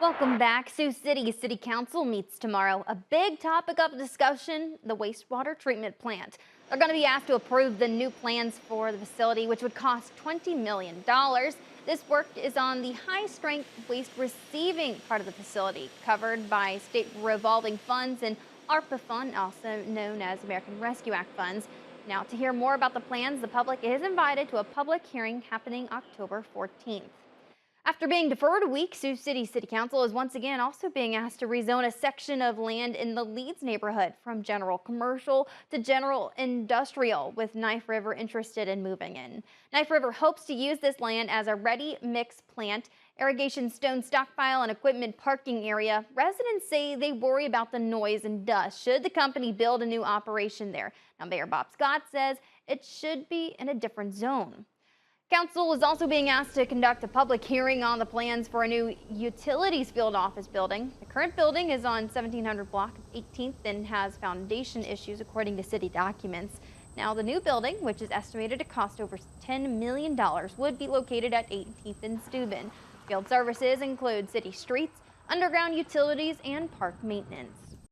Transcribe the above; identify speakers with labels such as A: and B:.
A: Welcome back. Sioux City City Council meets tomorrow. A big topic of discussion, the wastewater treatment plant. They're going to be asked to approve the new plans for the facility, which would cost $20 million. This work is on the high-strength waste receiving part of the facility, covered by state revolving funds and ARPA fund, also known as American Rescue Act funds. Now, to hear more about the plans, the public is invited to a public hearing happening October 14th. After being deferred a week, Sioux City City Council is once again also being asked to rezone a section of land in the Leeds neighborhood from general commercial to general industrial, with Knife River interested in moving in. Knife River hopes to use this land as a ready mix plant, irrigation stone stockpile, and equipment parking area. Residents say they worry about the noise and dust should the company build a new operation there. Now, Mayor Bob Scott says it should be in a different zone. Council is also being asked to conduct a public hearing on the plans for a new utilities field office building. The current building is on 1700 block of 18th and has foundation issues according to city documents. Now, the new building, which is estimated to cost over $10 million, would be located at 18th and Steuben. Field services include city streets, underground utilities, and park maintenance.